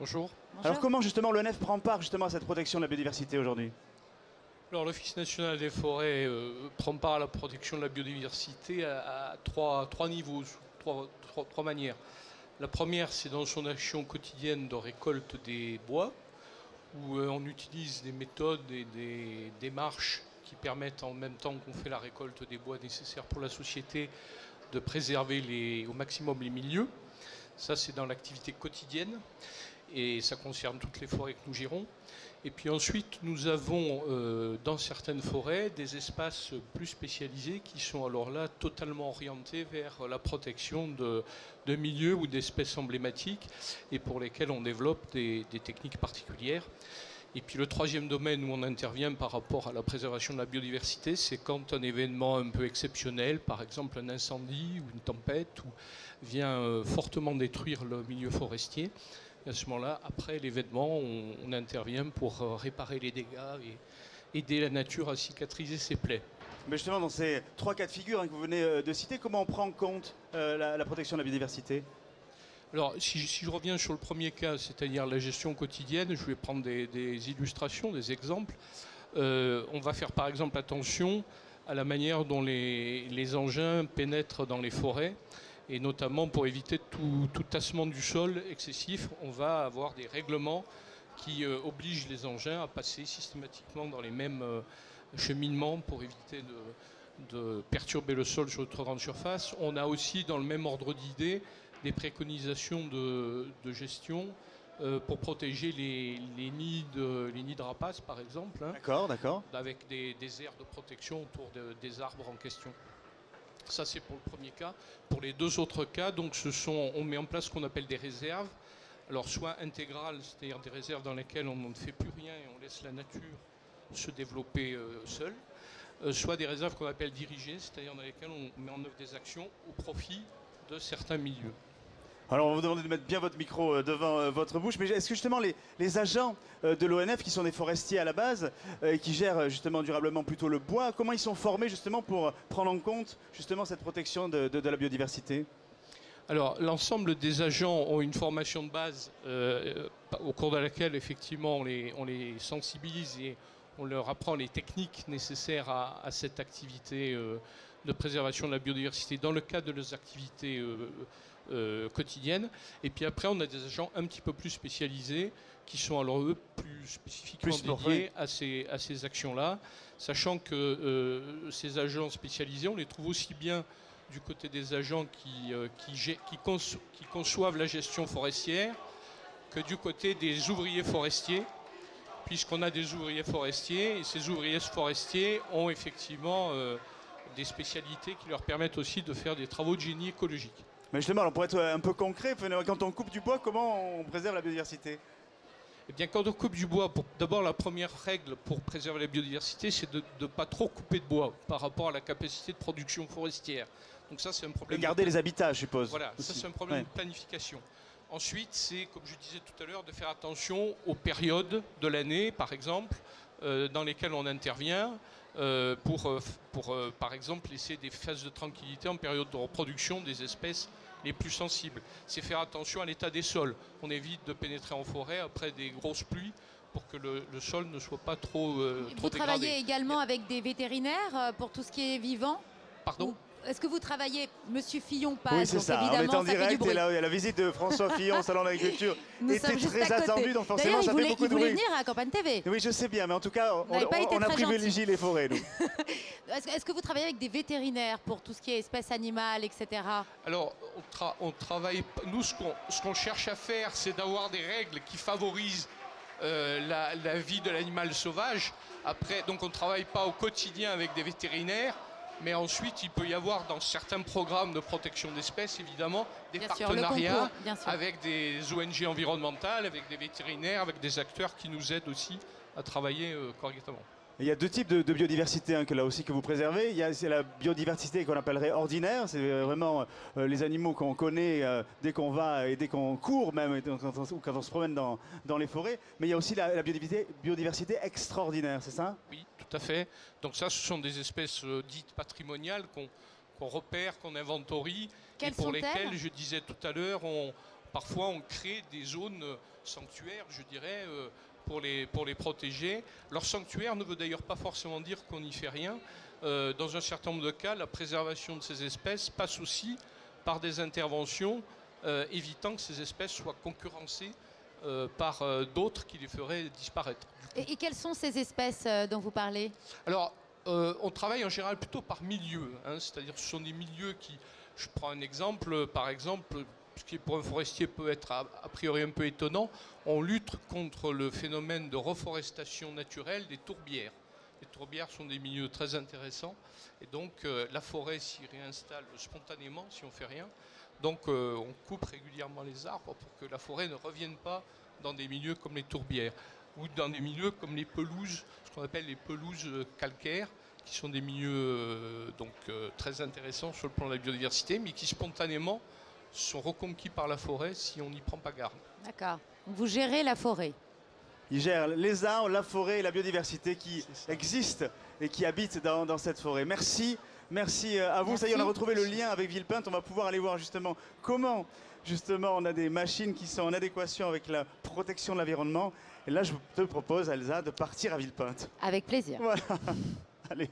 Bonjour. Alors comment justement l'ONF prend part justement à cette protection de la biodiversité aujourd'hui? Alors l'Office national des forêts prend part à la protection de la biodiversité à trois niveaux, sous trois manières. La première, c'est dans son action quotidienne de récolte des bois, où on utilise des méthodes et des démarches qui permettent en même temps qu'on fait la récolte des bois nécessaires pour la société de préserver au maximum les milieux. Ça, c'est dans l'activité quotidienne et ça concerne toutes les forêts que nous gérons. Et puis ensuite, nous avons dans certaines forêts des espaces plus spécialisés qui sont alors là totalement orientés vers la protection de milieux ou d'espèces emblématiques et pour lesquels on développe des techniques particulières. Et puis le troisième domaine où on intervient par rapport à la préservation de la biodiversité, c'est quand un événement un peu exceptionnel, par exemple un incendie ou une tempête, vient fortement détruire le milieu forestier. Et à ce moment-là, après l'événement, on intervient pour réparer les dégâts et aider la nature à cicatriser ses plaies. Mais justement, dans ces trois cas de figure que vous venez de citer, comment on prend en compte la protection de la biodiversité? Alors, si je reviens sur le premier cas, c'est-à-dire la gestion quotidienne, je vais prendre des illustrations, des exemples. On va faire par exemple attention à la manière dont les engins pénètrent dans les forêts. Et notamment pour éviter tout tassement du sol excessif, on va avoir des règlements qui obligent les engins à passer systématiquement dans les mêmes cheminements pour éviter de perturber le sol sur de trop grande surface. On a aussi, dans le même ordre d'idée, des préconisations de gestion pour protéger les nids de rapaces, par exemple. Hein, D'accord. avec des aires de protection autour des arbres en question. Ça, c'est pour le premier cas. Pour les deux autres cas, donc, on met en place ce qu'on appelle des réserves. Alors, soit intégrales, c'est-à-dire des réserves dans lesquelles on ne fait plus rien et on laisse la nature se développer seule, soit des réserves qu'on appelle dirigées, c'est-à-dire dans lesquelles on met en œuvre des actions au profit de certains milieux. Alors on va vous demander de mettre bien votre micro devant votre bouche, mais est-ce que justement les agents de l'ONF, qui sont des forestiers à la base, et qui gèrent justement durablement plutôt le bois, comment ils sont formés justement pour prendre en compte justement cette protection de la biodiversité? Alors l'ensemble des agents ont une formation de base au cours de laquelle effectivement on les sensibilise et on leur apprend les techniques nécessaires à cette activité de préservation de la biodiversité dans le cadre de leurs activités quotidiennes. Et puis après, on a des agents un petit peu plus spécialisés qui sont alors eux plus spécifiquement dédiés à ces actions-là, sachant que ces agents spécialisés, on les trouve aussi bien du côté des agents qui conçoivent la gestion forestière que du côté des ouvriers forestiers, puisqu'on a des ouvriers forestiers et ces ouvriers forestiers ont effectivement des spécialités qui leur permettent aussi de faire des travaux de génie écologique. Mais justement, alors pour être un peu concret, quand on coupe du bois, comment on préserve la biodiversité? Eh bien, quand on coupe du bois, d'abord la première règle pour préserver la biodiversité, c'est de ne pas trop couper de bois par rapport à la capacité de production forestière. Donc ça, c'est un problème. Et garder les habitats, je suppose. Voilà, aussi. Ça c'est un problème de planification. Ensuite, c'est, comme je disais tout à l'heure, de faire attention aux périodes de l'année, par exemple, dans lesquelles on intervient, pour par exemple, laisser des phases de tranquillité en période de reproduction des espèces les plus sensibles. C'est faire attention à l'état des sols. On évite de pénétrer en forêt après des grosses pluies pour que le sol ne soit pas trop dégradé. Vous travaillez également avec des vétérinaires pour tout ce qui est vivant? Pardon? Est-ce que vous travaillez, Monsieur Fillon passe? Oui, c'est ça. On est en direct et là, la visite de François Fillon au Salon de l'Agriculture était très attendue, donc forcément ça fait beaucoup de bruit. Il voulait venir à Campagne TV. Oui, je sais bien, mais en tout cas, on a privilégié les forêts, nous. Est-ce que vous travaillez avec des vétérinaires pour tout ce qui est espèces animales, etc.? Alors, on travaille. Nous, ce qu'on cherche à faire, c'est d'avoir des règles qui favorisent la vie de l'animal sauvage. Après, donc on ne travaille pas au quotidien avec des vétérinaires. Mais ensuite, il peut y avoir dans certains programmes de protection d'espèces, évidemment, des partenariats avec des ONG environnementales, avec des vétérinaires, avec des acteurs qui nous aident aussi à travailler correctement. Il y a deux types de biodiversité que là aussi que vous préservez. Il y a la biodiversité qu'on appellerait ordinaire, c'est vraiment les animaux qu'on connaît dès qu'on va et dès qu'on court même, ou quand on se promène dans les forêts. Mais il y a aussi la biodiversité extraordinaire, c'est ça? Oui, tout à fait. Donc ça, ce sont des espèces dites patrimoniales qu'on repère, qu'on inventorie, et pour lesquelles, je disais tout à l'heure, parfois on crée des zones sanctuaires, je dirais, pour les protéger. Leur sanctuaire ne veut d'ailleurs pas forcément dire qu'on n'y fait rien. Dans un certain nombre de cas, la préservation de ces espèces passe aussi par des interventions évitant que ces espèces soient concurrencées par d'autres qui les feraient disparaître. Et quelles sont ces espèces dont vous parlez? Alors, on travaille en général plutôt par milieu, hein, c'est-à-dire ce sont des milieux qui... Je prends un exemple, par exemple, ce qui pour un forestier peut être a priori un peu étonnant, on lutte contre le phénomène de reforestation naturelle des tourbières. Les tourbières sont des milieux très intéressants et donc la forêt s'y réinstalle spontanément si on ne fait rien. Donc on coupe régulièrement les arbres pour que la forêt ne revienne pas dans des milieux comme les tourbières ou dans des milieux comme les pelouses, ce qu'on appelle les pelouses calcaires, qui sont des milieux très intéressants sur le plan de la biodiversité, mais qui spontanément sont reconquis par la forêt si on n'y prend pas garde. D'accord. Vous gérez la forêt. Il gère les arbres, la forêt et la biodiversité qui existent et qui habitent dans cette forêt. Merci, merci à vous. Merci. Ça y est, on a retrouvé le lien avec Villepinte. On va pouvoir aller voir justement comment on a des machines qui sont en adéquation avec la protection de l'environnement. Et là, je te propose, Elsa, de partir à Villepinte. Avec plaisir. Voilà. Allez.